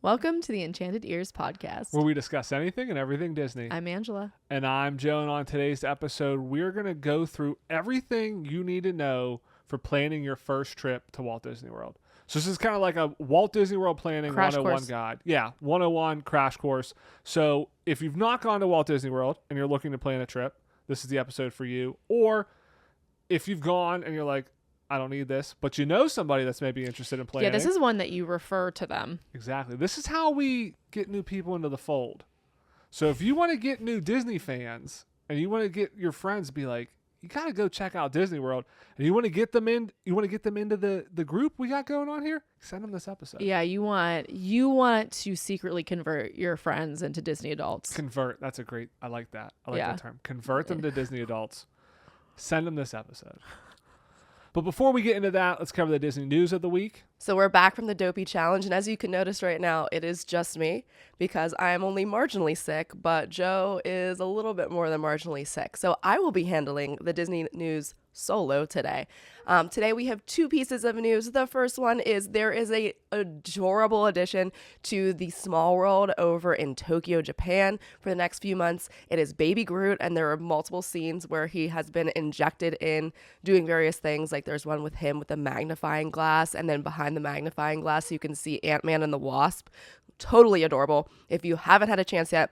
Welcome to the Enchanted Ears podcast. where we discuss anything and everything Disney. I'm Angela. And I'm Joe, and on today's episode, we're going to go through everything you need to know for planning your first trip to Walt Disney World. So this is kind of like a Walt Disney World Planning Crash 101 course. guide. Yeah, 101 crash course. So if you've not gone to Walt Disney World and you're looking to plan a trip, this is the episode for you. Or if you've gone and you're like, I don't need this, but you know somebody that's maybe interested in planning. Yeah, this is one that you refer to them. Exactly. This is how we get new people into the fold. So if you want to get new Disney fans and you want to get your friends to be like, you got to go check out Disney World, and you want to get them into the group we got going on here, send them this episode. Yeah, you want to secretly convert your friends into Disney adults. Convert. That's I like that. I like that term. Convert them to Disney adults. Send them this episode. But before we get into that, let's cover the Disney news of the week. So we're back from the Dopey Challenge, and as you can notice right now, it is just me because I am only marginally sick, but Joe is a little bit more than marginally sick. So I will be handling the Disney news solo today. Today we have two pieces of news. The first one is there is a adorable addition to the Small World over in Tokyo, Japan for the next few months. It is Baby Groot, and there are multiple scenes where he has been injected in doing various things. Like there's one with him with a magnifying glass, and then behind the magnifying glass you can see Ant-Man and the Wasp. Totally adorable. If you haven't had a chance yet,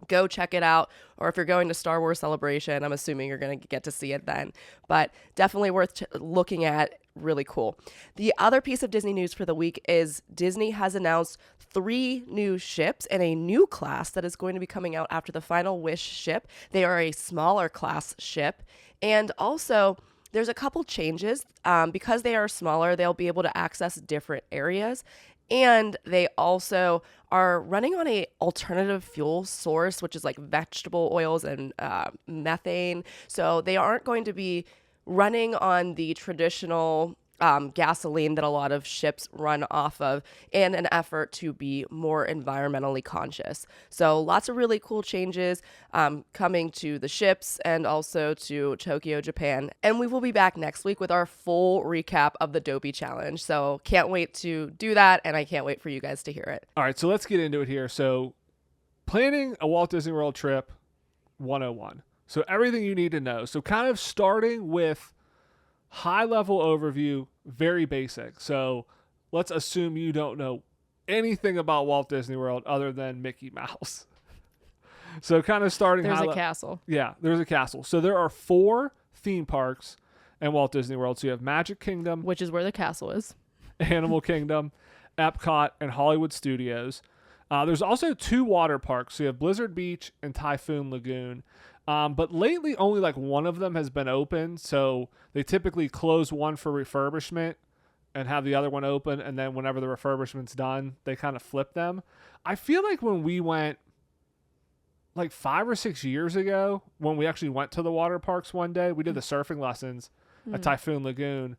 go check it out. Or if you're going to Star Wars Celebration, I'm assuming you're going to get to see it then. But definitely worth looking at. Really cool. The other piece of Disney news for the week is Disney has announced 3 new ships and a new class that is going to be coming out after the Final Wish ship. They are a smaller class ship. And also, there's a couple changes. Because they are smaller, they'll be able to access different areas. And they also are running on a alternative fuel source, which is like vegetable oils and methane. So they aren't going to be running on the traditional gasoline that a lot of ships run off of in an effort to be more environmentally conscious. So lots of really cool changes coming to the ships and also to Tokyo, Japan. And we will be back next week with our full recap of the Dopey Challenge. So can't wait to do that, and I can't wait for you guys to hear it. All right, so let's get into it here. So planning a Walt Disney World trip 101. So everything you need to know. So kind of starting with high level overview, very basic. So let's assume you don't know anything about Walt Disney World other than Mickey Mouse. So kind of starting There's a castle. Yeah, there's a castle. So there are 4 theme parks in Walt Disney World. So you have Magic Kingdom, Which is where the castle is. Animal Kingdom, Epcot, and Hollywood Studios. There's also 2 water parks. So you have Blizzard Beach and Typhoon Lagoon. But lately, only like one of them has been open. So they typically close one for refurbishment and have the other one open. And then whenever the refurbishment's done, they kind of flip them. I feel like when we went like 5 or 6 years ago, when we actually went to the water parks one day, we did the surfing lessons at Typhoon Lagoon.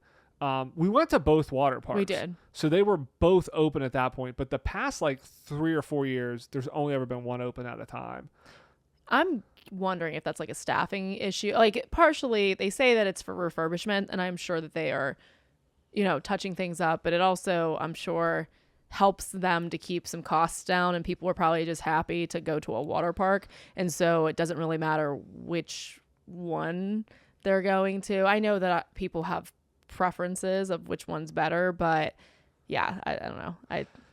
We went to both water parks. We did. So they were both open at that point. But the past like 3 or 4 years, there's only ever been one open at a time. I'm wondering if that's like a staffing issue. Like partially they say that it's for refurbishment, and I'm sure that they are, touching things up, but it also, I'm sure, helps them to keep some costs down, and people are probably just happy to go to a water park. And so it doesn't really matter which one they're going to. I know that people have preferences of which one's better, but yeah, I don't know.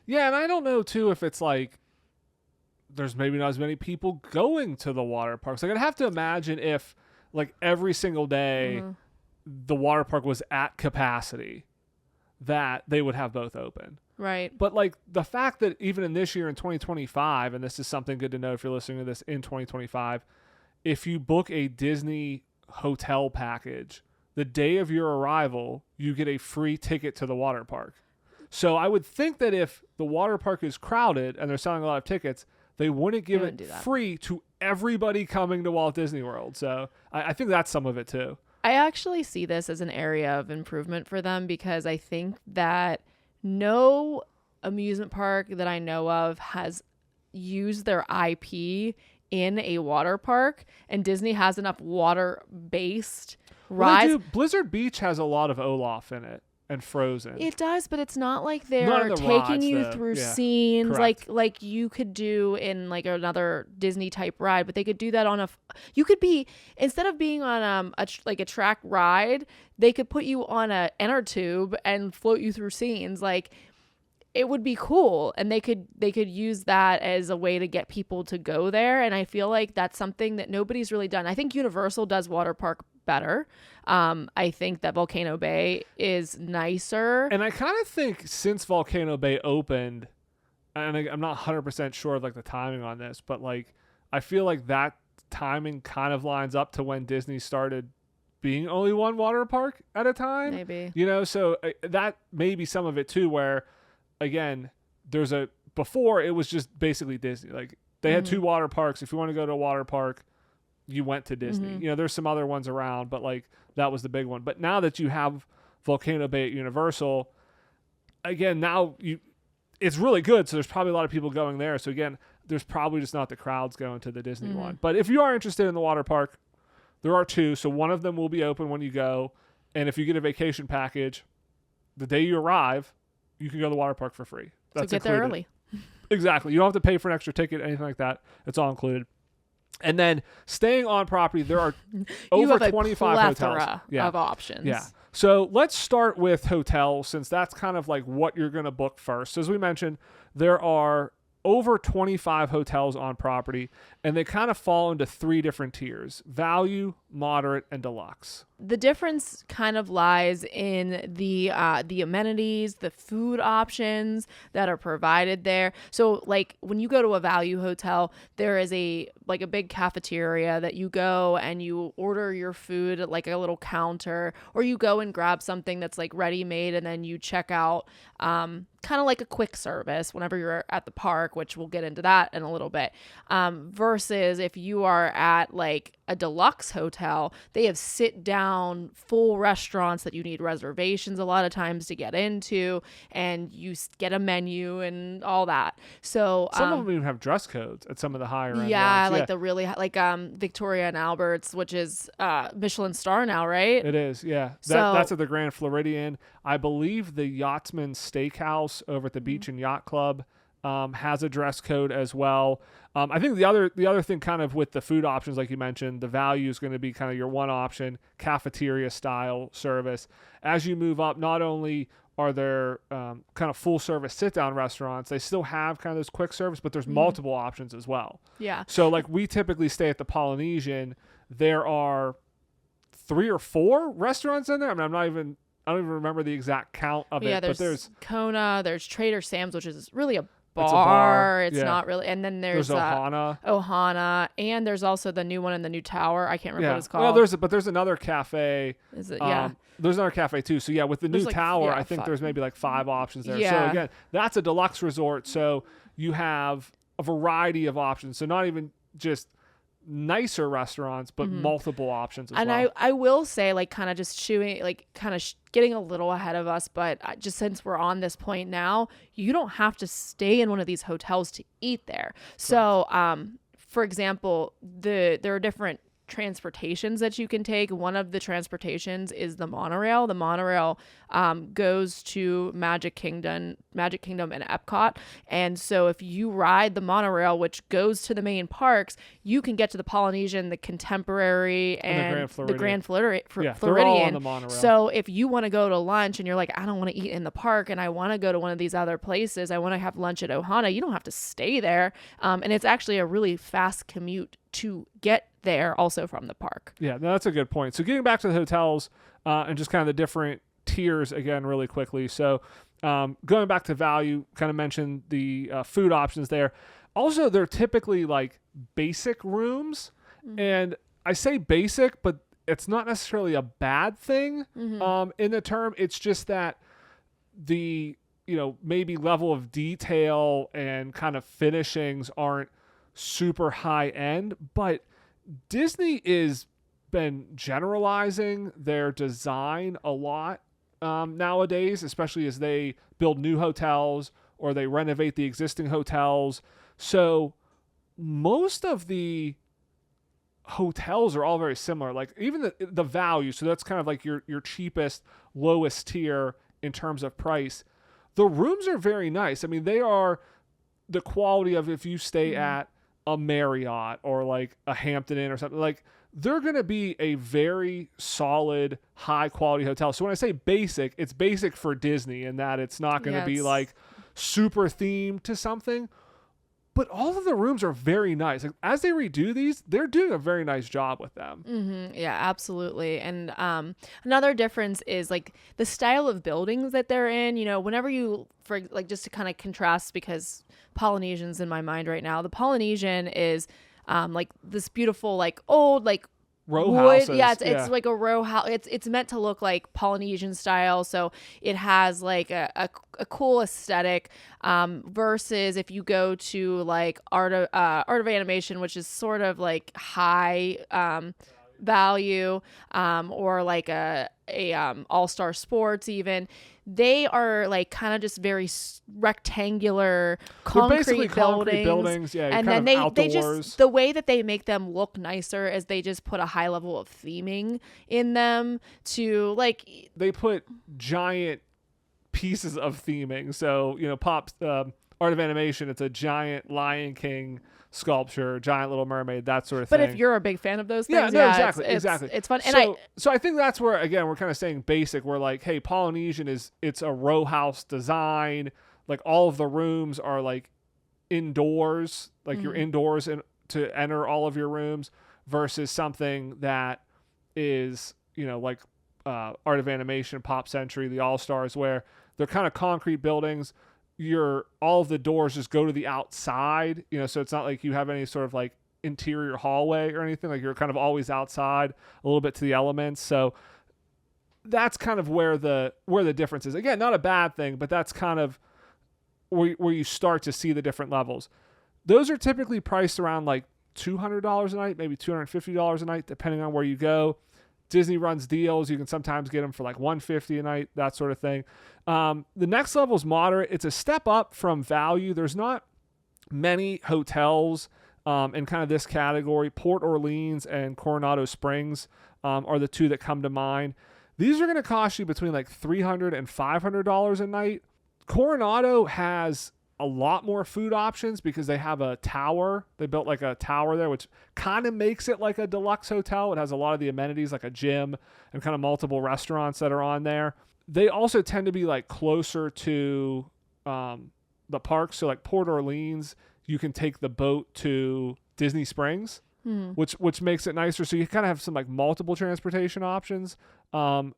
Yeah, and I don't know too if it's like there's maybe not as many people going to the water parks. Like I'd have to imagine if like every single day the water park was at capacity, that they would have both open. Right. But like the fact that even in this year in 2025, and this is something good to know if you're listening to this in 2025, if you book a Disney hotel package, the day of your arrival, you get a free ticket to the water park. So I would think that if the water park is crowded and they're selling a lot of tickets, they wouldn't give it free to everybody coming to Walt Disney World. So I think that's some of it too. I actually see this as an area of improvement for them, because I think that no amusement park that I know of has used their IP in a water park, and Disney has enough water-based rides. Blizzard Beach has a lot of Olaf in it. and Frozen. It does, but it's not like Not in they're the taking rides, you though. through Yeah, scenes correct. like you could do in like another Disney type ride, but they could do that on you could be, instead of being on like a track ride, they could put you on a inner tube and float you through scenes. Like, it would be cool, and they could use that as a way to get people to go there. And I feel like that's something that nobody's really done. I think Universal does water park better. I think that Volcano Bay is nicer. And I kind of think since Volcano Bay opened, and I'm not 100% sure of like the timing on this, but like I feel like that timing kind of lines up to when Disney started being only one water park at a time. Maybe. You know, so that may be some of it too, where again, before it was just basically Disney. Like they had two water parks. If you want to go to a water park, you went to Disney. You know, there's some other ones around, but like that was the big one. But now that you have Volcano Bay at Universal, again, it's really good. So there's probably a lot of people going there. So again, there's probably just not the crowds going to the Disney one. But if you are interested in the water park, there are two. So one of them will be open when you go. And if you get a vacation package, the day you arrive, you can go to the water park for free. That's so get included. there early. Exactly. You don't have to pay for an extra ticket, anything like that. It's all included. And then staying on property, there are over you have 25 a hotels. plethora of options. Yeah. So let's start with hotels, since that's kind of like what you're going to book first. So as we mentioned, there are over 25 hotels on property, and they kind of fall into three different tiers: value, moderate, and deluxe. The difference kind of lies in the amenities, the food options that are provided there. So like when you go to a value hotel, there is a big cafeteria that you go and you order your food at like a little counter, or you go and grab something that's like ready made and then you check out, kind of like a quick service whenever you're at the park, which we'll get into that in a little bit. Versus if you are at like a deluxe hotel, they have sit down full restaurants that you need reservations a lot of times to get into, and you get a menu and all that. So some of them even have dress codes at some of the higher end yeah, ones. like the really Victoria and Albert's, which is Michelin star now, right? It is, yeah. That's at the Grand Floridian. I believe the Yachtsman Steakhouse over at the Beach and Yacht Club has a dress code as well. I think the other thing kind of with the food options, like you mentioned, the value is going to be kind of your one option, cafeteria style service. As you move up, not only are there kind of full service sit down restaurants, they still have kind of this quick service, but there's multiple options as well. Yeah. So like we typically stay at the Polynesian. There are 3 or 4 restaurants in there. I mean, I don't even remember the exact count of it. Yeah, but there's Kona, there's Trader Sam's, which is really a It's bar. a bar, It's yeah. not really. And then there's Ohana. and there's also the new one in the new tower. I can't remember what it's called. Well, there's another cafe. Is it? Yeah. There's another cafe too. So yeah, with the There's new like, tower, yeah, I think 5. there's maybe like 5 options there. So Yeah. again, that's a deluxe resort. So you have a variety of options. So not even just nicer restaurants, but multiple options as And well. I will say, like, kind of just getting a little ahead of us, but just since we're on this point now, you don't have to stay in one of these hotels to eat there. So, for example, there are different transportations that you can take. One of the transportations is the monorail. The monorail goes to Magic Kingdom and Epcot. And so if you ride the monorail, which goes to the main parks, you can get to the Polynesian, the Contemporary, and the Grand Floridian. They're all on the monorail. So if you want to go to lunch and you're like, I don't want to eat in the park and I want to go to one of these other places, I want to have lunch at Ohana, you don't have to stay there. And it's actually a really fast commute to get there also from the park. Yeah, no, that's a good point. So getting back to the hotels and just kind of the different tiers again really quickly. So going back to value, kind of mentioned the food options there. Also, they're typically like basic rooms. And I say basic, but it's not necessarily a bad thing in the term. It's just that the, maybe level of detail and kind of finishings aren't super high end, but Disney is been generalizing their design a lot nowadays, especially as they build new hotels or they renovate the existing hotels. So most of the hotels are all very similar. Like even the value, so that's kind of like your cheapest, lowest tier, in terms of price. The rooms are very nice. I mean, they are the quality of if you stay at a Marriott or like a Hampton Inn or something, like they're going to be a very solid, high quality hotel. So when I say basic, it's basic for Disney in that it's not going to be like super themed to something. But all of the rooms are very nice. Like, as they redo these, they're doing a very nice job with them. Mm-hmm. Yeah, absolutely. And another difference is like the style of buildings that they're in. You know, whenever you, for like, just to kind of contrast, because Polynesian's in my mind right now. The Polynesian is like this beautiful, like old, like Row wood. houses. Yeah, it's like a row house. It's meant to look like Polynesian style, so it has like a cool aesthetic. Versus if you go to like art of animation, which is sort of like high value, or like a all-star sports even. They are like kind of just very rectangular concrete buildings. Yeah, and then they just, the way that they make them look nicer is they just put a high level of theming in them to like, they put giant pieces of theming. So, you know, Pop's Art of Animation, it's a giant Lion King sculpture, giant Little Mermaid, that sort of thing. But if you're a big fan of those things, exactly. It's fun. So I think that's where, again, we're kind of saying basic. We're like, hey, Polynesian it's a row house design. Like all of the rooms are like indoors, like you're indoors to enter all of your rooms, versus something that is, you know, like Art of Animation, Pop Century, the All Stars, where they're kind of concrete buildings. All of the doors just go to the outside, you know, so it's not like you have any sort of like interior hallway or anything. Like you're kind of always outside, a little bit to the elements. So that's kind of where the difference is. Again, not a bad thing, but that's kind of where you start to see the different levels. Those are typically priced around like $200 a night, maybe $250 a night, depending on where you go. Disney runs deals. You can sometimes get them for like $150 a night, that sort of thing. The next level is moderate. It's a step up from value. There's not many hotels in kind of this category. Port Orleans and Coronado Springs are the two that come to mind. These are going to cost you between like $300 and $500 a night. Coronado has a lot more food options because they have a tower. They built like a tower there, which kind of makes it like a deluxe hotel. It has a lot of the amenities like a gym and kind of multiple restaurants that are on there. They also tend to be like closer to the parks. So like Port Orleans, you can take the boat to Disney Springs, which makes it nicer. So you kind of have some like multiple transportation options on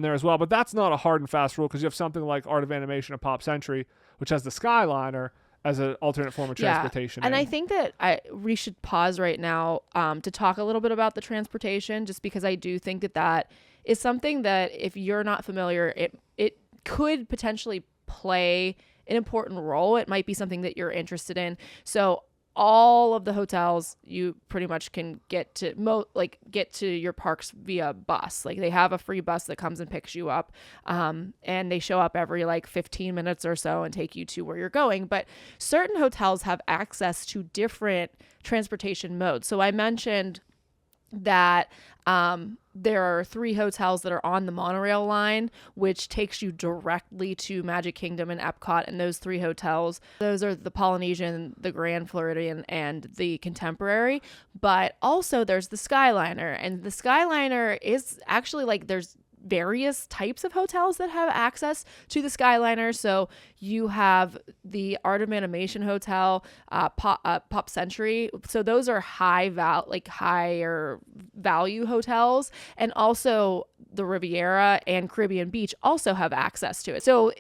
there as well. But that's not a hard and fast rule because you have something like Art of Animation or Pop Century, which has the Skyliner as an alternate form of transportation. And I think that we should pause right now to talk a little bit about the transportation, just because I do think that is something that if you're not familiar, it could potentially play an important role. It might be something that you're interested in. So all of the hotels, you pretty much can get to your parks via bus. Like they have a free bus that comes and picks you up, and they show up every like 15 minutes or so and take you to where you're going. But certain hotels have access to different transportation modes. So I mentioned that there are 3 hotels that are on the monorail line, which takes you directly to Magic Kingdom and Epcot. And those 3 hotels, those are the Polynesian, the Grand Floridian, and the Contemporary. But also there's the Skyliner, and the Skyliner is actually like there's various types of hotels that have access to the Skyliner. So you have the Art of Animation Hotel, Pop Century. So those are higher value hotels, and also the Riviera and Caribbean Beach also have access to it. So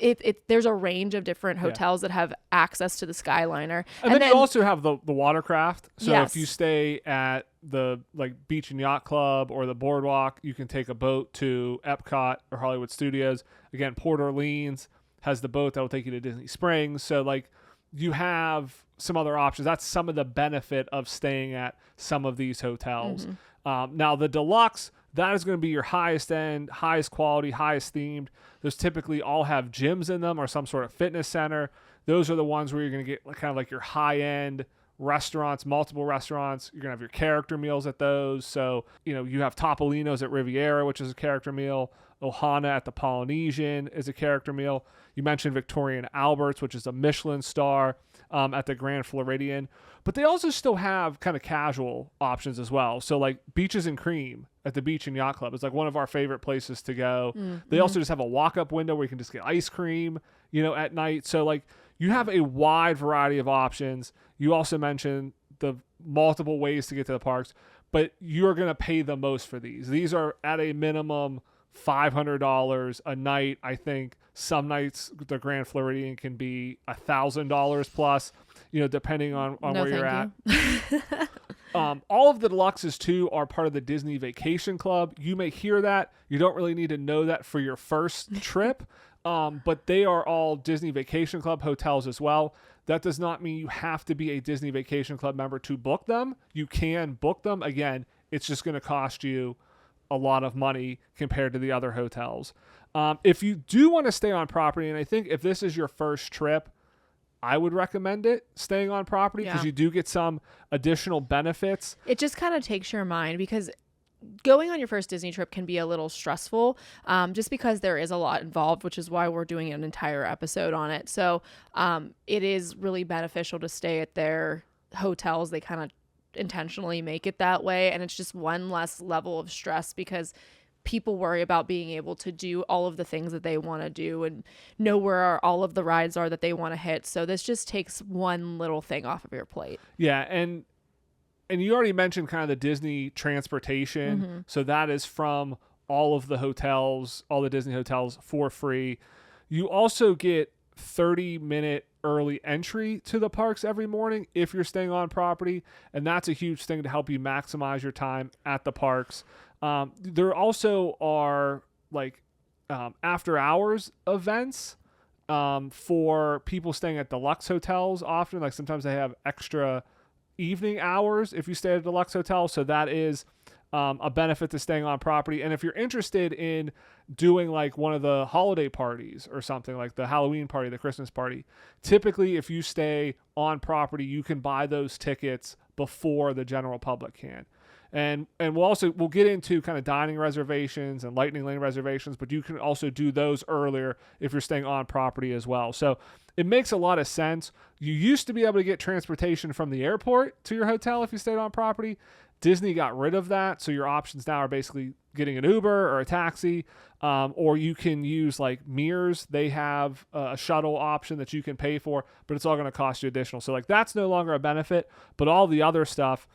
there's a range of different hotels that have access to the Skyliner. And then you also have the watercraft. So yes. If you stay at the like Beach and Yacht Club or the Boardwalk, you can take a boat to Epcot or Hollywood Studios. Again, Port Orleans has the boat that will take you to Disney Springs. So like you have some other options. That's some of the benefit of staying at some of these hotels. Now the deluxe, that is going to be your highest end, highest quality, highest themed. Those typically all have gyms in them or some sort of fitness center. Those are the ones where you're going to get kind of like your high end restaurants, multiple restaurants. You're going to have your character meals at those. So, you have Topolino's at Riviera, which is a character meal. Ohana at the Polynesian is a character meal. You mentioned Victorian Albert's, which is a Michelin star at the Grand Floridian. But they also still have kind of casual options as well. So like Beaches and Cream at the Beach and Yacht Club is like one of our favorite places to go. Mm-hmm. They also just have a walk-up window where you can just get ice cream, at night. So like you have a wide variety of options. You also mentioned the multiple ways to get to the parks, but you're going to pay the most for these. These are at a minimum $500 a night. I think some nights the Grand Floridian can be $1,000 plus, depending on where you're at. All of the deluxes too are part of the Disney Vacation Club. You may hear that. You don't really need to know that for your first trip, but they are all Disney Vacation Club hotels as well. That does not mean you have to be a Disney Vacation Club member to book them. You can book them. Again, it's just going to cost you a lot of money compared to the other hotels. If you do want to stay on property, and I think if this is your first trip, I would recommend it, staying on property, because you do get some additional benefits. It just kind of takes your mind, because going on your first Disney trip can be a little stressful, just because there is a lot involved, which is why we're doing an entire episode on it. So it is really beneficial to stay at their hotels. They kind of intentionally make it that way, and it's just one less level of stress, because people worry about being able to do all of the things that they want to do and know where all of the rides are that they want to hit. So this just takes one little thing off of your plate. Yeah, and you already mentioned kind of the Disney transportation. Mm-hmm. So that is from all of the hotels, all the Disney hotels, for free. You also get 30-minute early entry to the parks every morning if you're staying on property, and that's a huge thing to help you maximize your time at the parks. There also are like after hours events for people staying at deluxe hotels. Often, like sometimes they have extra evening hours if you stay at a deluxe hotel, so that is a benefit to staying on property. And if you're interested in doing like one of the holiday parties or something, like the Halloween party, the Christmas party, typically if you stay on property, you can buy those tickets before the general public can. And we'll get into kind of dining reservations and Lightning Lane reservations, but you can also do those earlier if you're staying on property as well. So it makes a lot of sense. You used to be able to get transportation from the airport to your hotel if you stayed on property. Disney got rid of that, so your options now are basically getting an Uber or a taxi, or you can use like Mears. They have a shuttle option that you can pay for, but it's all going to cost you additional. So like that's no longer a benefit, but all the other stuff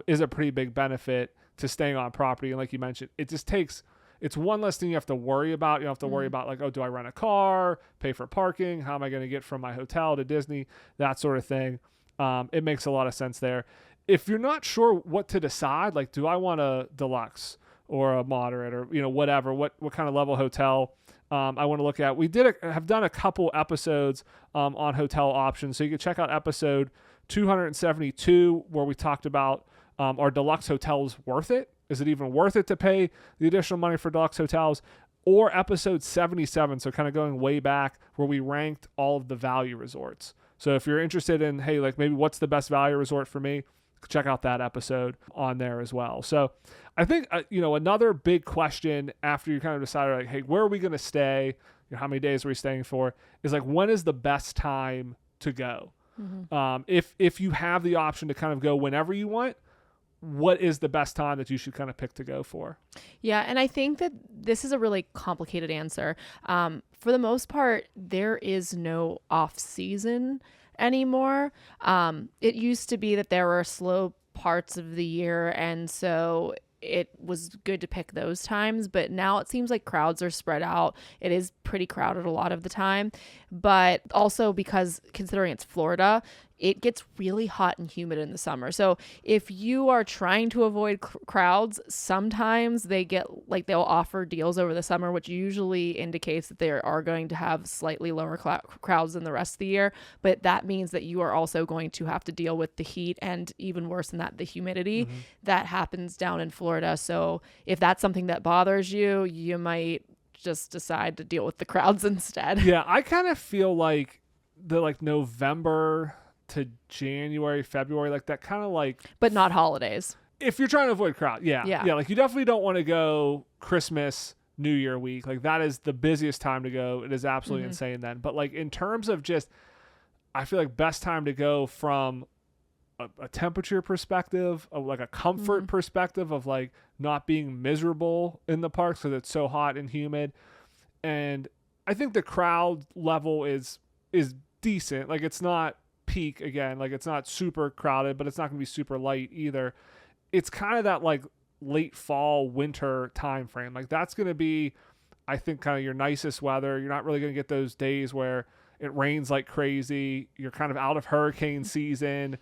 is a pretty big benefit to staying on property. And like you mentioned, it's one less thing you have to worry about. You don't have to worry about like, oh, do I rent a car, pay for parking? How am I going to get from my hotel to Disney? That sort of thing. It makes a lot of sense there. If you're not sure what to decide, like, do I want a deluxe or a moderate or, whatever, what kind of level hotel I want to look at. We have done a couple episodes on hotel options. So you can check out episode 272, where we talked about are deluxe hotels worth it? Is it even worth it to pay the additional money for deluxe hotels? Or episode 77, so kind of going way back, where we ranked all of the value resorts. So if you're interested in, hey, like maybe what's the best value resort for me, check out that episode on there as well. So I think, another big question after you kind of decided, like, hey, where are we going to stay? How many days are we staying for? Is like, when is the best time to go? Mm-hmm. If you have the option to kind of go whenever you want, what is the best time that you should kind of pick to go for? Yeah, and I think that this is a really complicated answer. For the most part, there is no off season anymore. It used to be that there were slow parts of the year, and so it was good to pick those times, but now it seems like crowds are spread out. It is pretty crowded a lot of the time, but also because considering it's Florida, it gets really hot and humid in the summer. So if you are trying to avoid crowds, sometimes they'll offer deals over the summer, which usually indicates that they are going to have slightly lower crowds than the rest of the year. But that means that you are also going to have to deal with the heat, and even worse than that, the humidity that happens down in Florida. So if that's something that bothers you, you might just decide to deal with the crowds instead. Yeah, I kind of feel like the November to January, February, like that kind of like, But not holidays. if you're trying to avoid crowd, yeah. Yeah. Like you definitely don't want to go Christmas, New Year week. Like that is the busiest time to go. It is absolutely insane then. But like in terms of just, I feel like best time to go from a temperature perspective, of like a comfort perspective of like not being miserable in the parks because it's so hot and humid. And I think the crowd level is decent. Like it's not peak again. Like it's not super crowded, but it's not going to be super light either. It's kind of that like late fall, winter time frame. Like that's going to be, I think, kind of your nicest weather. You're not really going to get those days where it rains like crazy. You're kind of out of hurricane season,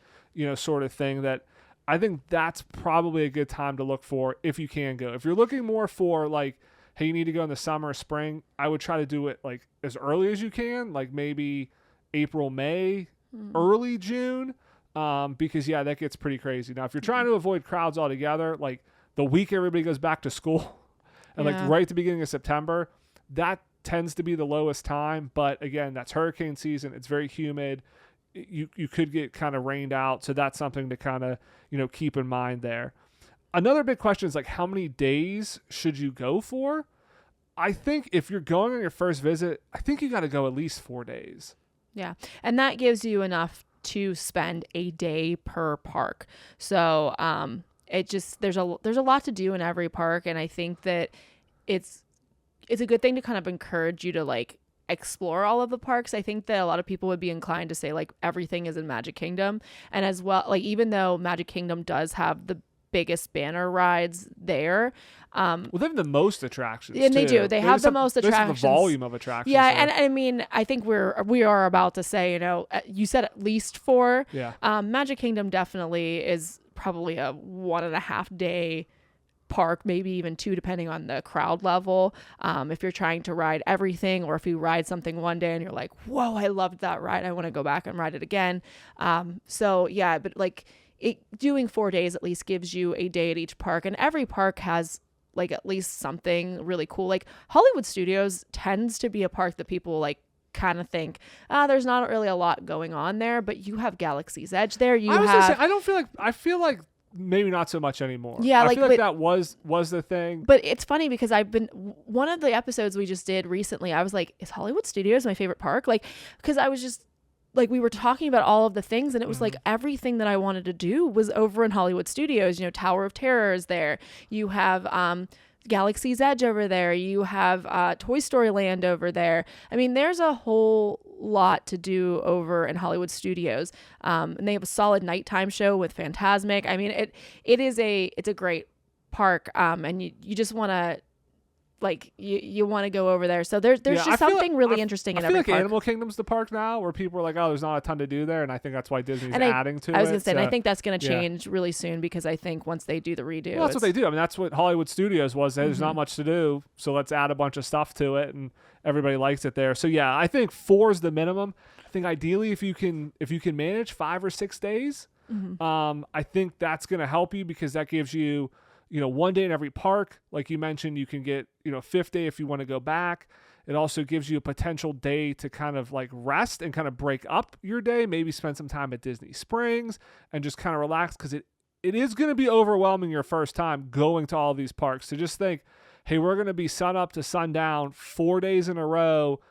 sort of thing. That I think that's probably a good time to look for if you can go. If you're looking more for like, hey, you need to go in the summer or spring, I would try to do it like as early as you can, like maybe April, May, early June. Because yeah, that gets pretty crazy. Now, if you're trying to avoid crowds altogether, like the week everybody goes back to school and like right at the beginning of September, that tends to be the lowest time. But again, that's hurricane season. It's very humid. You could get kind of rained out. So that's something to kind of, keep in mind there. Another big question is like, how many days should you go for? I think if you're going on your first visit, I think you got to go at least 4 days. Yeah. And that gives you enough to spend a day per park. So it just there's a lot to do in every park, and I think that it's a good thing to kind of encourage you to like explore all of the parks. I think that a lot of people would be inclined to say like everything is in Magic Kingdom, and as well, like even though Magic Kingdom does have the biggest banner rides there, well, they have the most attractions, and too. they do. They have the most they attractions. have the volume of attractions. Yeah, there. and I mean, I think we are about to say, you said at least 4. Yeah. Magic Kingdom definitely is probably a 1.5 day park, maybe even 2, depending on the crowd level. If you're trying to ride everything, or if you ride something one day and you're like, whoa, I loved that ride, I want to go back and ride it again. So yeah, but like doing 4 days at least gives you a day at each park, and every park has like at least something really cool. Like Hollywood Studios tends to be a park that people like kind of think, there's not really a lot going on there, but you have Galaxy's Edge there. I feel like maybe not so much anymore. Yeah, I feel like that was the thing. But it's funny because one of the episodes we just did recently, I was like, is Hollywood Studios my favorite park? Like, because I was just like, we were talking about all of the things, and it was like everything that I wanted to do was over in Hollywood Studios. Tower of Terror is there. You have Galaxy's Edge over there. You have Toy Story Land over there. I mean, there's a whole lot to do over in Hollywood Studios. And they have a solid nighttime show with Fantasmic. I mean, it's a great park. And you just want to, like, you want to go over there. So there's just something really interesting in every park. I feel like Animal Kingdom's the park now where people are like, oh, there's not a ton to do there. And I think that's why Disney's adding to it. I was going to say, and I think that's going to change really soon, because I think once they do the redo. Well, that's what they do. I mean, that's what Hollywood Studios was. There's not much to do. So let's add a bunch of stuff to it. And everybody likes it there. So yeah, I think 4 is the minimum. I think ideally if you can manage 5 or 6 days, I think that's going to help you, because that gives you, 1 day in every park. Like you mentioned, you can get, 5th day if you want to go back. It also gives you a potential day to kind of like rest and kind of break up your day, maybe spend some time at Disney Springs and just kind of relax, because it is going to be overwhelming your first time going to all these parks. So just think, hey, we're going to be sun up to sundown 4 days in a row,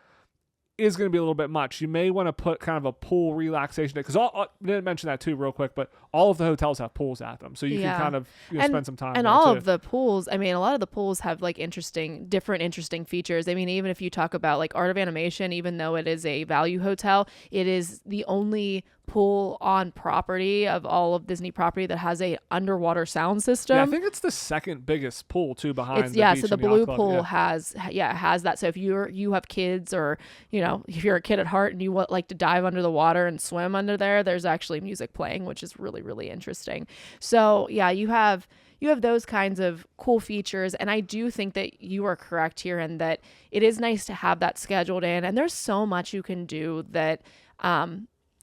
is going to be a little bit much. You may want to put kind of a pool relaxation day, because I didn't mention that too real quick, but all of the hotels have pools at them, so you can kind of spend some time. And all of the pools, I mean, a lot of the pools have like different interesting features. I mean, even if you talk about like Art of Animation, even though it is a value hotel, it is the only pool on property of all of Disney property that has a underwater sound system. Yeah, I think it's the second biggest pool too behind the beach so the and yacht blue club. pool has that. So if you have kids, or if you're a kid at heart and you like to dive under the water and swim under there's actually music playing, which is really, really interesting. So yeah, you have those kinds of cool features, and I do think that you are correct here, and that it is nice to have that scheduled in, and there's so much you can do that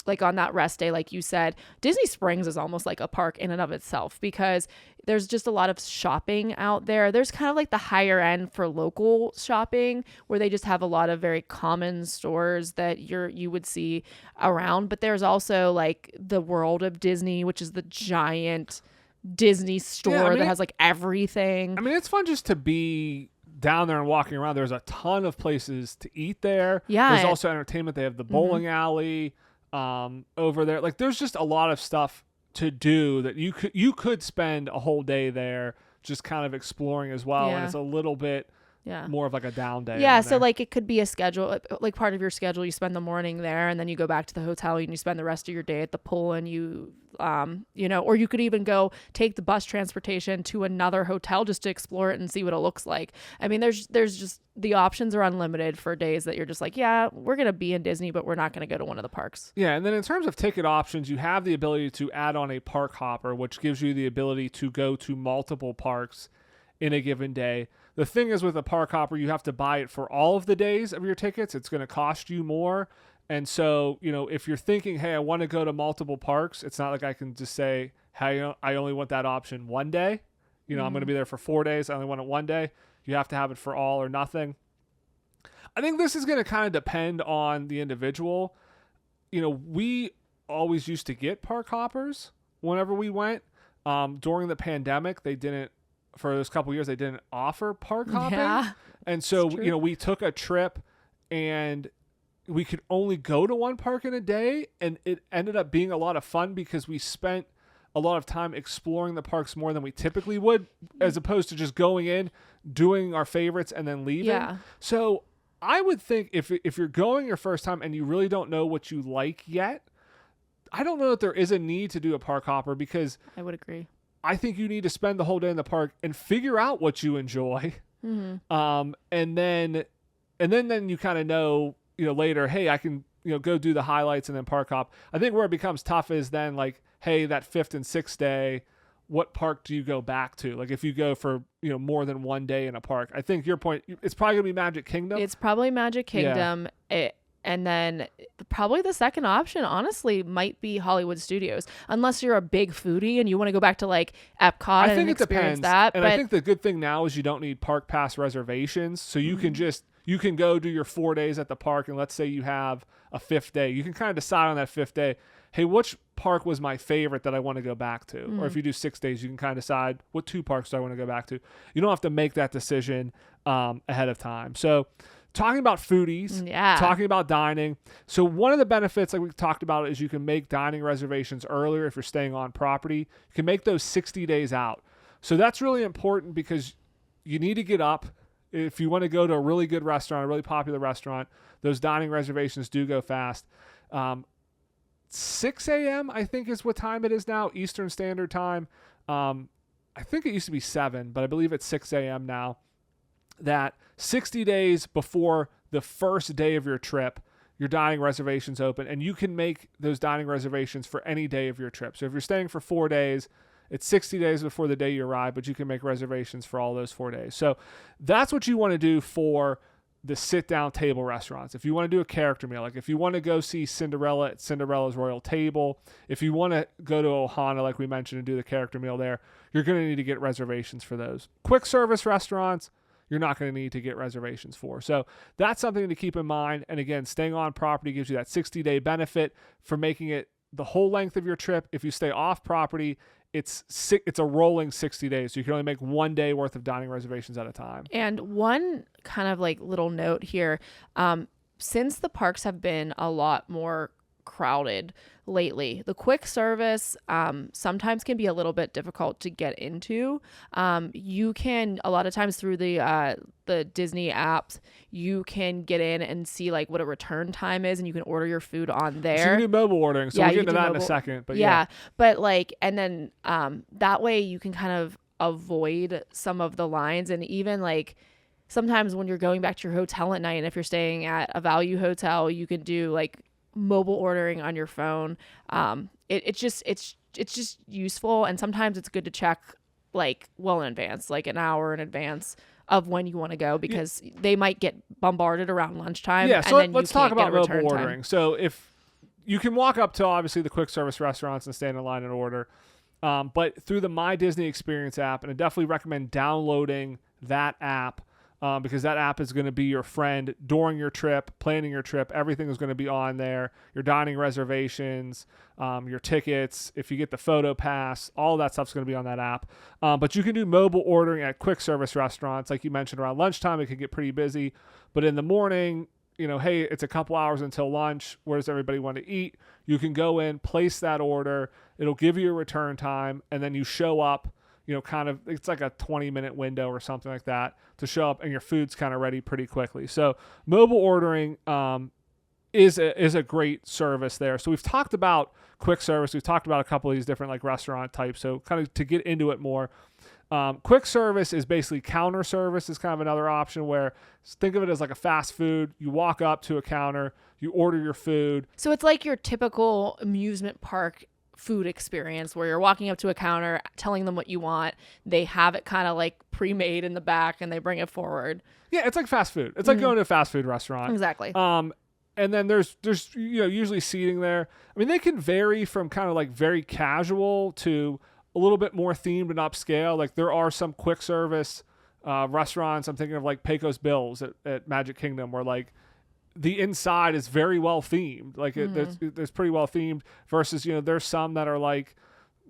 like on that rest day, like you said, Disney Springs is almost like a park in and of itself because there's just a lot of shopping out there. There's kind of like the higher end for local shopping where they just have a lot of very common stores that you would see around. But there's also like the World of Disney, which is the giant Disney store that has like everything. I mean, it's fun just to be down there and walking around. There's a ton of places to eat there. Yeah. There's also entertainment. They have the bowling alley over there. Like there's just a lot of stuff to do that you could spend a whole day there just kind of exploring as well. And it's a little bit more of like a down day. Yeah, so like it could be a schedule, like part of your schedule. You spend the morning there, and then you go back to the hotel, and you spend the rest of your day at the pool, and you, or you could even go take the bus transportation to another hotel just to explore it and see what it looks like. I mean, there's just the options are unlimited for days that you're just like, yeah, we're gonna be in Disney, but we're not gonna go to one of the parks. Yeah, and then in terms of ticket options, you have the ability to add on a park hopper, which gives you the ability to go to multiple parks in a given day. The thing is with a park hopper, you have to buy it for all of the days of your tickets. It's going to cost you more. And so, if you're thinking, hey, I want to go to multiple parks, it's not like I can just say, hey, I only want that option one day. I'm going to be there for 4 days. I only want it one day. You have to have it for all or nothing. I think this is going to kind of depend on the individual. We always used to get park hoppers whenever we went. During the pandemic, they didn't. For those couple years, they didn't offer park hopping. Yeah, and so, we took a trip and we could only go to one park in a day. And it ended up being a lot of fun because we spent a lot of time exploring the parks more than we typically would, as opposed to just going in, doing our favorites and then leaving. Yeah. So I would think if you're going your first time and you really don't know what you like yet, I don't know that there is a need to do a park hopper because I would agree. I think you need to spend the whole day in the park and figure out what you enjoy. Mm-hmm. And then you kind of know, later, hey, I can, go do the highlights and then park hop. I think where it becomes tough is then like, hey, that 5th and 6th day, what park do you go back to? Like if you go for, more than one day in a park, I think your point, it's probably gonna be Magic Kingdom. It's probably Magic Kingdom. Yeah. And then probably the second option, honestly, might be Hollywood Studios, unless you're a big foodie and you want to go back to like Epcot and experience that. And I think the good thing now is you don't need park pass reservations, so you can go do your 4 days at the park, and let's say you have a 5th day, you can kind of decide on that 5th day, hey, which park was my favorite that I want to go back to? Or if you do 6 days, you can kind of decide what 2 parks do I want to go back to. You don't have to make that decision ahead of time. So talking about foodies, talking about dining. So one of the benefits, like we talked about, is you can make dining reservations earlier if you're staying on property. You can make those 60 days out. So that's really important because you need to get up. If you want to go to a really good restaurant, a really popular restaurant, those dining reservations do go fast. 6 a.m., I think, is what time it is now, Eastern Standard Time. I think it used to be 7, but I believe it's 6 a.m. now. That 60 days before the first day of your trip, your dining reservations open, and you can make those dining reservations for any day of your trip. So if you're staying for 4 days, it's 60 days before the day you arrive, but you can make reservations for all those 4 days. So that's what you want to do for the sit-down table restaurants. If you want to do a character meal, like if you want to go see Cinderella at Cinderella's Royal Table, if you want to go to Ohana, like we mentioned, and do the character meal there, you're going to need to get reservations for those. Quick service restaurants, you're not going to need to get reservations for. So that's something to keep in mind. And again, staying on property gives you that 60-day benefit for making it the whole length of your trip. If you stay off property, it's a rolling 60 days. So you can only make 1 day worth of dining reservations at a time. And one kind of like little note here, since the parks have been a lot more crowded lately, the quick service sometimes can be a little bit difficult to get into. You can, a lot of times through the Disney apps, you can get in and see like what a return time is, and you can order your food on there. So you can do mobile ordering. So we'll get into that in a second. But but like, and then that way you can kind of avoid some of the lines. And even like sometimes when you're going back to your hotel at night, and if you're staying at a value hotel, you can do like mobile ordering on your phone. It's just useful, and sometimes it's good to check like well in advance, like an hour in advance of when you want to go, because they might get bombarded around lunchtime. Yeah, so let's talk about mobile ordering. So if you can walk up to obviously the quick service restaurants and stand in line and order. But through the My Disney Experience app, and I definitely recommend downloading that app because that app is going to be your friend during your trip, planning your trip. Everything is going to be on there. Your dining reservations, your tickets, if you get the photo pass, all that stuff's going to be on that app. But you can do mobile ordering at quick service restaurants. Like you mentioned, around lunchtime, it can get pretty busy. But in the morning, hey, it's a couple hours until lunch. Where does everybody want to eat? You can go in, place that order. It'll give you a return time, and then you show up, it's like a 20-minute window or something like that to show up, and your food's kind of ready pretty quickly. So mobile ordering is a great service there. So we've talked about quick service. We've talked about a couple of these different like restaurant types. So kind of to get into it more, quick service is basically counter service is kind of another option where think of it as like a fast food. You walk up to a counter, you order your food. So it's like your typical amusement park food experience where you're walking up to a counter, telling them what you want. They have it kind of like pre-made in the back and they bring it forward. Yeah, it's like fast food. It's like going to a fast food restaurant. Exactly. And then there's usually seating there. I mean, they can vary from kind of like very casual to a little bit more themed and upscale. Like there are some quick service restaurants. I'm thinking of like Pecos Bill's at Magic Kingdom where like the inside is very well themed. Like it's pretty well themed versus, there's some that are like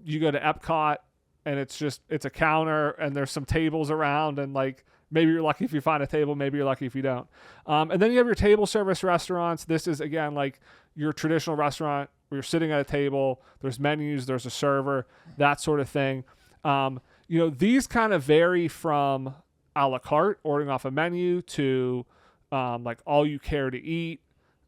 you go to Epcot and it's a counter and there's some tables around and like maybe you're lucky if you find a table, maybe you're lucky if you don't. And then you have your table service restaurants. This is again like your traditional restaurant where you're sitting at a table, there's menus, there's a server, that sort of thing. These kind of vary from a la carte, ordering off a menu, to like all you care to eat.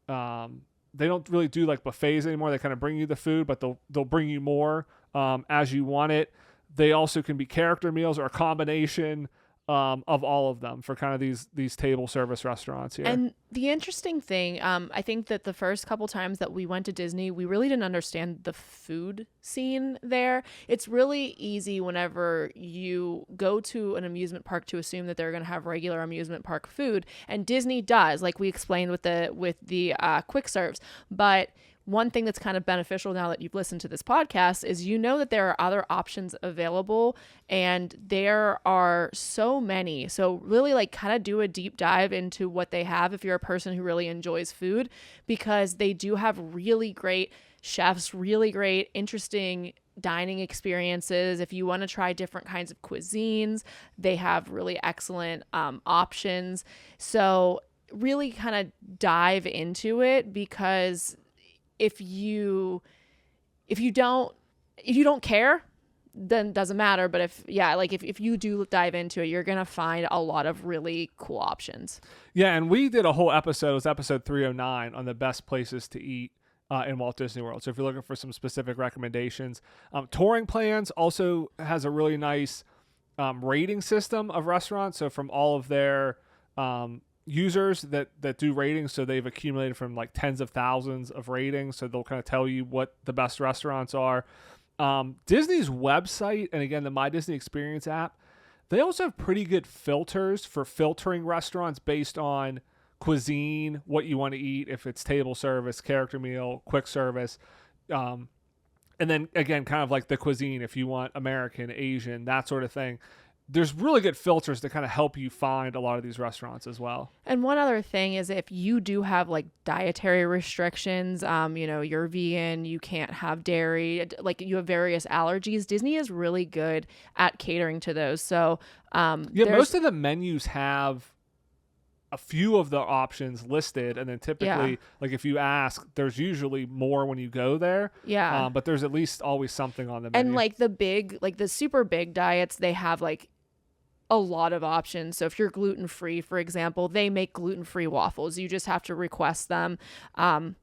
They don't really do like buffets anymore. They kind of bring you the food, but they'll bring you more as you want it. They also can be character meals or a combination of all of them for kind of these table service restaurants here. And the interesting thing, I think that the first couple times that we went to Disney, we really didn't understand the food scene there. It's really easy whenever you go to an amusement park to assume that they're going to have regular amusement park food, and Disney does, like we explained with the quick serves. But one thing that's kind of beneficial now that you've listened to this podcast is that there are other options available, and there are so many. So really like kind of do a deep dive into what they have if you're a person who really enjoys food, because they do have really great chefs, really great, interesting dining experiences. If you want to try different kinds of cuisines, they have really excellent options. So really kind of dive into it, because if you don't care, then it doesn't matter. But if you do dive into it, you're going to find a lot of really cool options. Yeah. And we did a whole episode, it was episode 309 on the best places to eat in Walt Disney World. So if you're looking for some specific recommendations, Touring Plans also has a really nice rating system of restaurants. So from all of their users that do ratings, so they've accumulated from like tens of thousands of ratings, so they'll kind of tell you what the best restaurants are. Disney's website, and again the My Disney Experience app, they also have pretty good filters for filtering restaurants based on cuisine, what you want to eat, if it's table service, character meal, quick service, and then again kind of like the cuisine, if you want American, Asian, that sort of thing. There's really good filters to kind of help you find a lot of these restaurants as well. And one other thing is, if you do have like dietary restrictions, you're vegan, you can't have dairy, like you have various allergies, Disney is really good at catering to those. So most of the menus have a few of the options listed, and then typically like if you ask, there's usually more when you go there. Yeah. But there's at least always something on the menu. And like the super big diets, they have like a lot of options. So if you're gluten-free, for example, they make gluten-free waffles. You just have to request them.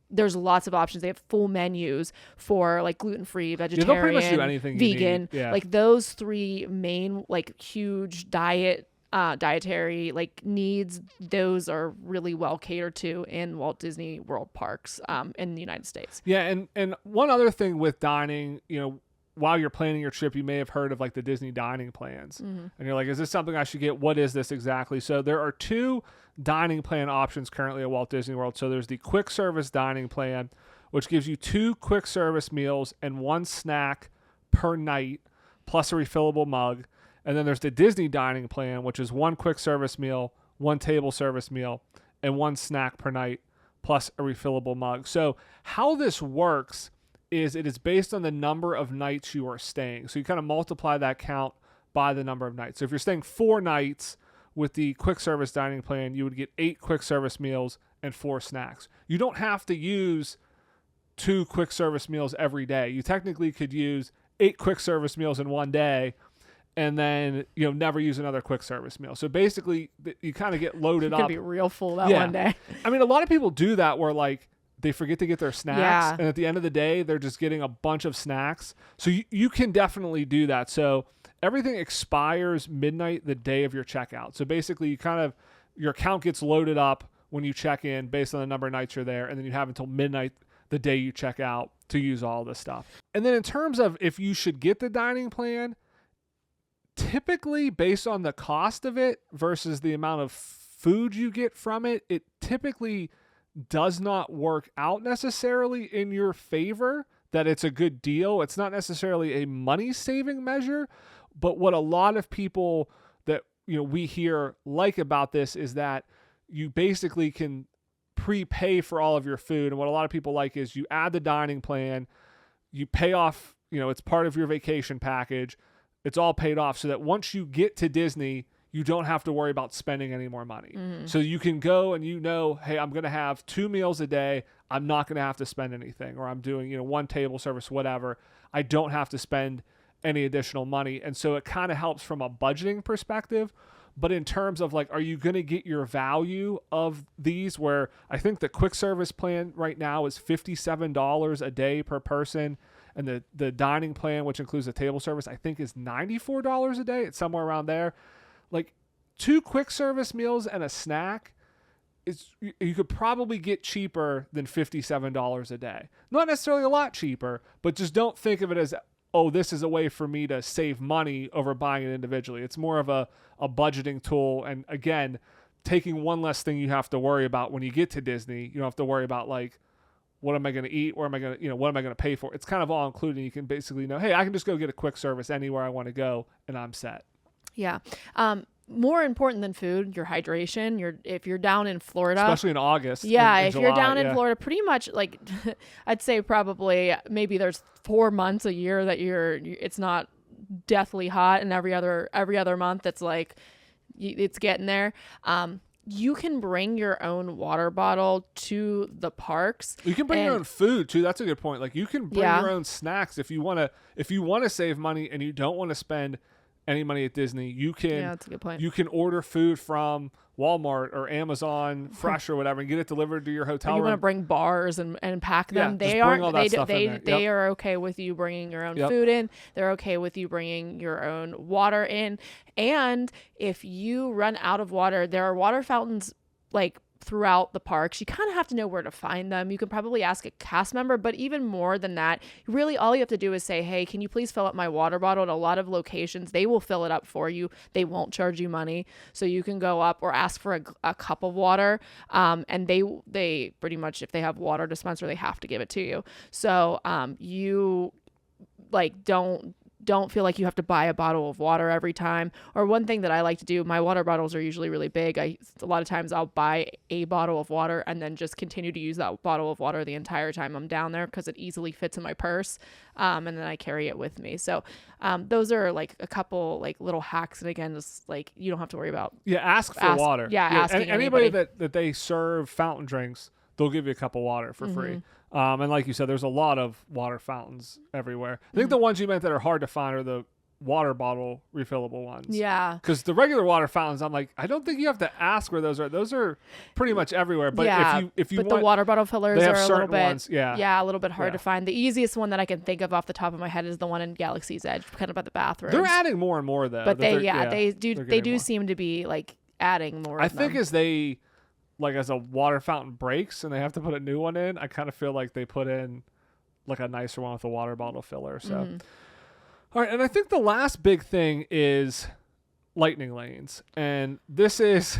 There's lots of options. They have full menus for like gluten-free, vegetarian, they'll pretty much do anything vegan. You need. Yeah. Like those three main like huge dietary like needs, those are really well catered to in Walt Disney World parks in the United States. Yeah, and one other thing with dining, while you're planning your trip, you may have heard of like the Disney dining plans. Mm-hmm. And you're like, is this something I should get? What is this exactly? So there are two dining plan options currently at Walt Disney World. So there's the quick service dining plan, which gives you 2 quick service meals and 1 snack per night, plus a refillable mug. And then there's the Disney dining plan, which is 1 quick service meal, 1 table service meal, and 1 snack per night, plus a refillable mug. So how this works is it is based on the number of nights you are staying. So you kind of multiply that count by the number of nights. So if you're staying 4 nights with the quick service dining plan, you would get 8 quick service meals and 4 snacks. You don't have to use 2 quick service meals every day. You technically could use 8 quick service meals in one day and then, never use another quick service meal. So basically you kind of get loaded You up. could be real full that one day. I mean, a lot of people do that where like they forget to get their snacks, Yeah. and at the end of the day, they're just getting a bunch of snacks. So you can definitely do that. So everything expires midnight the day of your checkout. So basically your account gets loaded up when you check in based on the number of nights you're there, and then you have until midnight the day you check out to use all this stuff. And then in terms of if you should get the dining plan, typically based on the cost of it versus the amount of food you get from it, it typically does not work out necessarily in your favor that it's a good deal. It's not necessarily a money saving measure, but what a lot of people that we hear like about this is that you basically can prepay for all of your food. And what a lot of people like is you add the dining plan, you pay off, it's part of your vacation package. It's all paid off so that once you get to Disney, you don't have to worry about spending any more money. Mm-hmm. So you can go and hey, I'm going to have 2 meals a day. I'm not going to have to spend anything, or I'm doing, 1 table service, whatever. I don't have to spend any additional money. And so it kind of helps from a budgeting perspective. But in terms of like, are you going to get your value of these, where I think the quick service plan right now is $57 a day per person. And the dining plan, which includes the table service, I think is $94 a day. It's somewhere around there. Like 2 quick service meals and a snack, you could probably get cheaper than $57 a day. Not necessarily a lot cheaper, but just don't think of it as, oh, this is a way for me to save money over buying it individually. It's more of a budgeting tool. And again, taking one less thing you have to worry about when you get to Disney. You don't have to worry about like, what am I going to eat? Where am I going to, what am I going to pay for? It's kind of all included. You can basically know, hey, I can just go get a quick service anywhere I want to go and I'm set. Yeah. More important than food, your hydration. If you're down in Florida, especially in August. Yeah, in if July, you're down in Florida, pretty much like I'd say probably maybe there's 4 months a year that it's not deathly hot, and every other month it's like it's getting there. You can bring your own water bottle to the parks. You can bring your own food too. That's a good point. Like you can bring your own snacks if you want to save money and you don't want to spend any money at Disney. You can that's a good point. You can order food from Walmart or Amazon Fresh or whatever and get it delivered to your hotel room. You want to bring bars and pack them. They are okay with you bringing your own food in. They're okay with you bringing your own water in. And if you run out of water, there are water fountains like throughout the parks. You kind of have to know where to find them. You can probably ask a cast member, but even more than that, really all you have to do is say, hey, can you please fill up my water bottle? At a lot of locations, they will fill it up for you. They won't charge you money. So you can go up or ask for a cup of water. And they pretty much, if they have water dispenser, they have to give it to you. So you like don't feel like you have to buy a bottle of water every time. Or one thing that I like to do, my water bottles are usually really big. A lot of times I'll buy a bottle of water and then just continue to use that bottle of water the entire time I'm down there because it easily fits in my purse. And then I carry it with me. So those are like a couple like little hacks. And again, just like you don't have to worry about. Yeah, ask for water. Yeah, asking anybody that they serve fountain drinks, they'll give you a cup of water for free. And like you said, there's a lot of water fountains everywhere. I think the ones you meant that are hard to find are the water bottle refillable ones. Yeah. Because the regular water fountains, I'm like, I don't think you have to ask where those are. Those are pretty much everywhere. But if you but want, the water bottle fillers they have are a little bit ones, a little bit hard to find. The easiest one that I can think of off the top of my head is the one in Galaxy's Edge, kind of by the bathrooms. They're adding more and more though. But they do more. seem to be like adding more. I think as a water fountain breaks and they have to put a new one in, I kind of feel like they put in like a nicer one with a water bottle filler. So, all right. And I think the last big thing is lightning lanes. And this is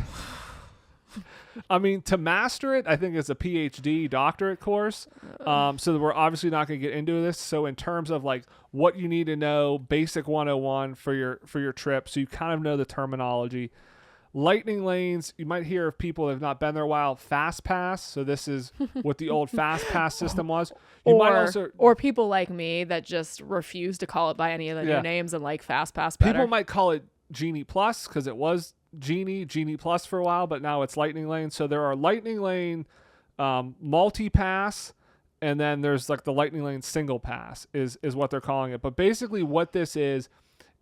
I mean, to master it, I think it's a PhD doctorate course. So we're obviously not going to get into this. So in terms of like what you need to know, basic 101 for your trip, so you kind of know the terminology. Lightning lanes, you might hear of people that have not been there a while. Fast pass, so this is what the old fast pass system was. You might also, or people like me that just refuse to call it by any of the new names and like fast pass better. People might call it Genie Plus because it was Genie Plus for a while, but now it's Lightning Lane. So there are Lightning Lane multi-pass, and then there's like the Lightning Lane single pass is what they're calling it. But basically what this is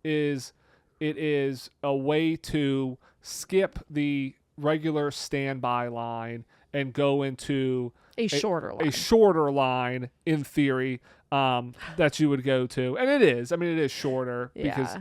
it is a way to skip the regular standby line and go into a shorter line in theory that you would go to. And it is. I mean, it is shorter because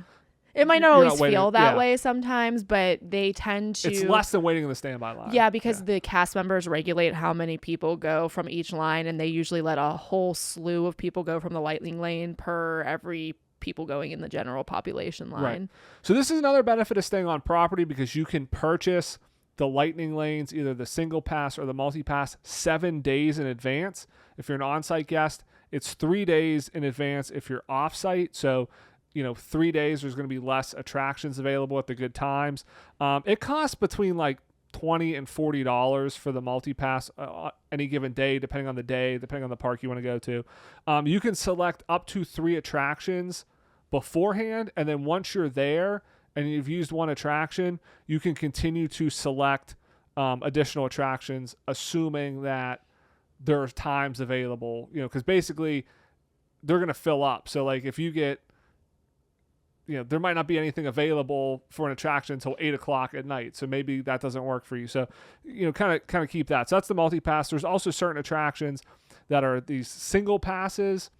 it might not always feel that way sometimes, but they tend to. It's less than waiting in the standby line. Yeah, because the cast members regulate how many people go from each line, and they usually let a whole slew of people go from the Lightning Lane per every people going in the general population line. Right. So this is another benefit of staying on property because you can purchase the Lightning Lanes, either the single pass or the multi-pass, 7 days in advance. If you're an on-site guest, it's 3 days in advance if you're off-site. So 3 days, there's going to be less attractions available at the good times. It costs between like $20 and $40 for the multi-pass any given day, depending on the day, depending on the park you want to go to. You can select up to 3 attractions beforehand, and then once you're there and you've used one attraction, you can continue to select additional attractions, assuming that there are times available, because basically they're going to fill up. So like if you get, there might not be anything available for an attraction until 8:00 at night. So maybe that doesn't work for you. So, kind of keep that. So that's the multi-pass. There's also certain attractions that are these single passes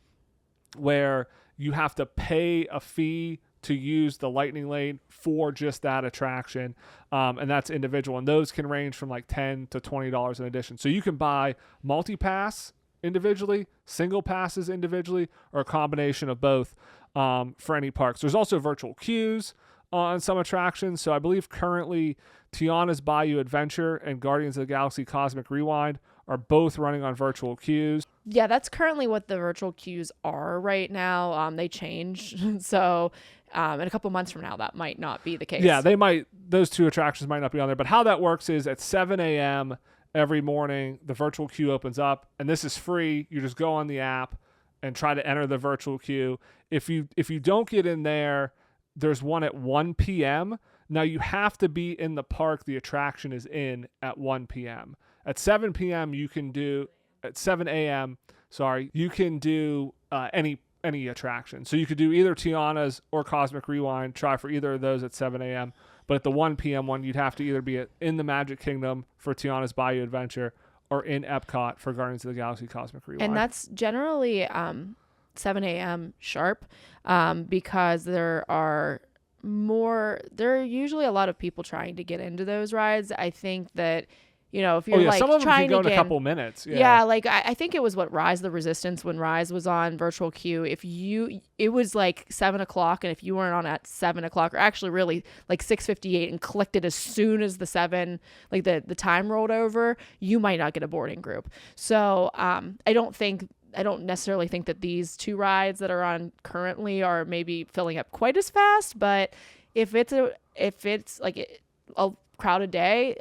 where you have to pay a fee to use the Lightning Lane for just that attraction. And that's individual. And those can range from like $10 to $20 in addition. So you can buy multi-pass individually, single passes individually, or a combination of both for any parks. There's also virtual queues on some attractions. So I believe currently Tiana's Bayou Adventure and Guardians of the Galaxy Cosmic Rewind are both running on virtual queues. Yeah, that's currently what the virtual queues are right now. They change. So in a couple months from now, that might not be the case. Yeah, those 2 attractions might not be on there. But how that works is at 7 a.m. every morning, the virtual queue opens up, and this is free. You just go on the app and try to enter the virtual queue. If you don't get in there, there's one at 1 p.m. Now you have to be in the park the attraction is in at 1 p.m. At 7 p.m. At 7 a.m., you can do any attraction. So you could do either Tiana's or Cosmic Rewind, try for either of those at 7 a.m. But at the 1 p.m. one, you'd have to either be in the Magic Kingdom for Tiana's Bayou Adventure or in Epcot for Guardians of the Galaxy Cosmic Rewind. And that's generally 7 a.m. sharp because there are usually a lot of people trying to get into those rides. I think that if you're like some of them trying can go to in a couple minutes. Yeah, like I think it was Rise of the Resistance when Rise was on virtual queue. It was like 7:00, and if you weren't on at 7:00, or actually really like 6:58, and clicked it as soon as the the time rolled over, you might not get a boarding group. So I don't necessarily think that these 2 rides that are on currently are maybe filling up quite as fast, but if it's like a crowded day,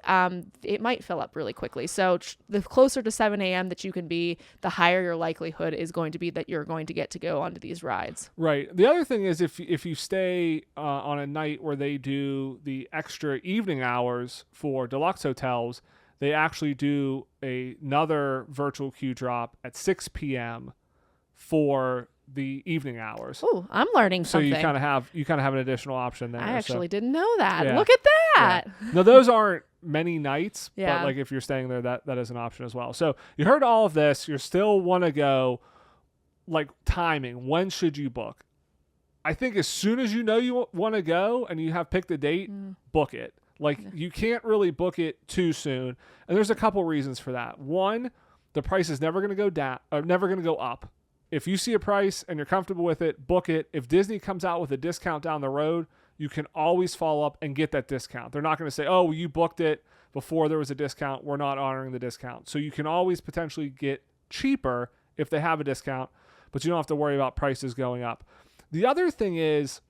it might fill up really quickly. So the closer to 7 a.m. that you can be, the higher your likelihood is going to be that you're going to get to go onto these rides. Right. The other thing is if you stay on a night where they do the extra evening hours for deluxe hotels, they actually do another virtual queue drop at 6 p.m. for the evening hours. Oh, I'm learning something. So you kind of have an additional option there. I actually didn't know that. Yeah. Look at that. Yeah. No, those aren't many nights, Yeah. but like if you're staying there, that is an option as well. So you heard all of this. You still want to go, like timing. When should you book? I think as soon as you know you want to go and you have picked a date, book it. Like you can't really book it too soon. And there's a couple reasons for that. One, the price is never going to go down or never going to go up. If you see a price and you're comfortable with it, book it. If Disney comes out with a discount down the road, you can always follow up and get that discount. They're not going to say, oh, you booked it before there was a discount, we're not honoring the discount. So you can always potentially get cheaper if they have a discount, but you don't have to worry about prices going up. The other thing is,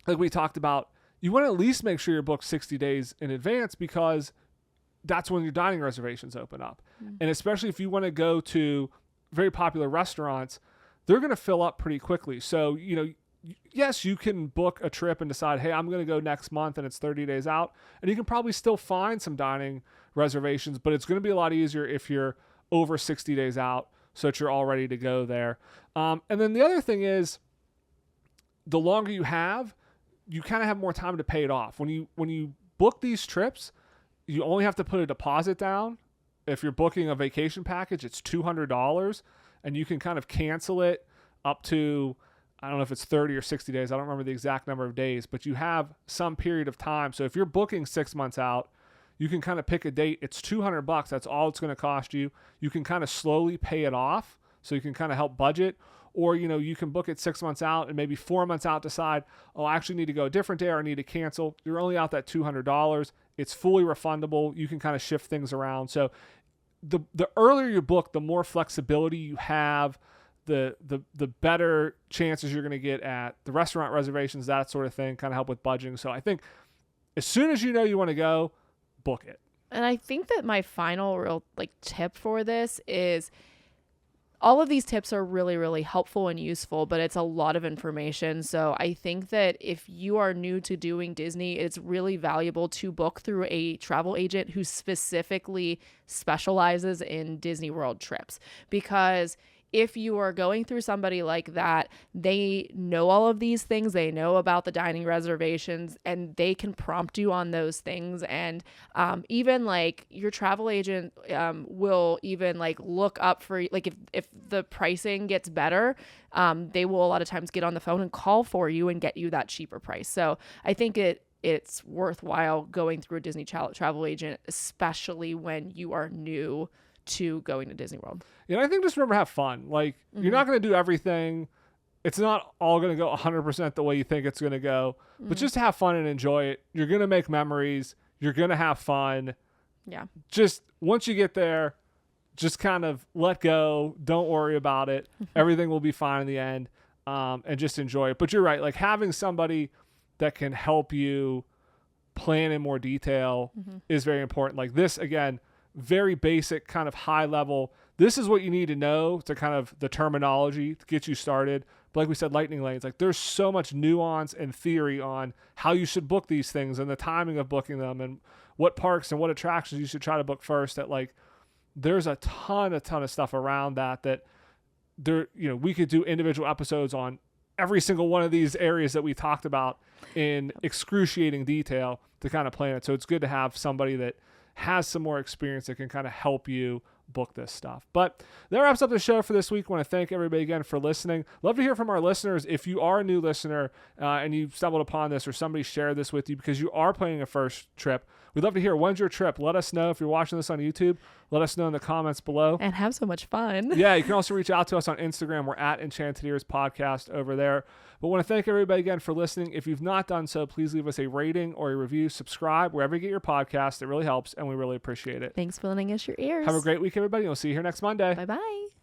like we talked about, you want to at least make sure you're booked 60 days in advance, because that's when your dining reservations open up. And especially if you want to go to very popular restaurants, they're going to fill up pretty quickly. So, yes, you can book a trip and decide, hey, I'm going to go next month and it's 30 days out. And you can probably still find some dining reservations, but it's going to be a lot easier if you're over 60 days out so that you're all ready to go there. And then the other thing is, the longer you have, you kind of have more time to pay it off. When you book these trips, you only have to put a deposit down. If you're booking a vacation package, it's $200, and you can kind of cancel it up to, I don't know if it's 30 or 60 days. I don't remember the exact number of days, but you have some period of time. So if you're booking 6 months out, you can kind of pick a date. It's $200. That's all it's going to cost you. You can kind of slowly pay it off, so you can kind of help budget. Or, you can book it 6 months out and maybe 4 months out decide, oh, I actually need to go a different day or I need to cancel. You're only out that $200. It's fully refundable. You can kind of shift things around. So the earlier you book, the more flexibility you have, the better chances you're going to get at the restaurant reservations, that sort of thing, kind of help with budgeting. So I think as soon as you know you want to go, book it. And I think that my final real tip for this is, all of these tips are really, really helpful and useful, but it's a lot of information. So I think that if you are new to doing Disney, it's really valuable to book through a travel agent who specifically specializes in Disney World trips, because if you are going through somebody like that, they know all of these things. They know about the dining reservations, and they can prompt you on those things. And even your travel agent will even look up for, if the pricing gets better, they will a lot of times get on the phone and call for you and get you that cheaper price. So I think it's worthwhile going through a Disney travel agent, especially when you are new to going to Disney World. Yeah, I think just remember, have fun. You're not going to do everything. It's not all going to go 100% the way you think it's going to go, but just have fun and enjoy it. You're going to make memories. You're going to have fun. Yeah. Just once you get there, just kind of let go. Don't worry about it. Everything will be fine in the end, and just enjoy it. But you're right. Having somebody that can help you plan in more detail is very important. This, again, very basic, kind of high level. This is what you need to know to kind of the terminology to get you started. But like we said, lightning lanes, there's so much nuance and theory on how you should book these things and the timing of booking them and what parks and what attractions you should try to book first. That there's a ton of stuff around that there, we could do individual episodes on every single one of these areas that we talked about in excruciating detail to kind of plan it. So it's good to have somebody that has some more experience that can kind of help you book this stuff. But that wraps up the show for this week. I want to thank everybody again for listening. Love to hear from our listeners. If you are a new listener and you stumbled upon this or somebody shared this with you because you are planning a first trip, we'd love to hear, when's your trip? Let us know. If you're watching this on YouTube, let us know in the comments below. And have so much fun. Yeah, you can also reach out to us on Instagram. We're at Enchanted Ears Podcast over there. But I want to thank everybody again for listening. If you've not done so, please leave us a rating or a review. Subscribe wherever you get your podcast. It really helps, and we really appreciate it. Thanks for lending us your ears. Have a great week, everybody. We'll see you here next Monday. Bye-bye.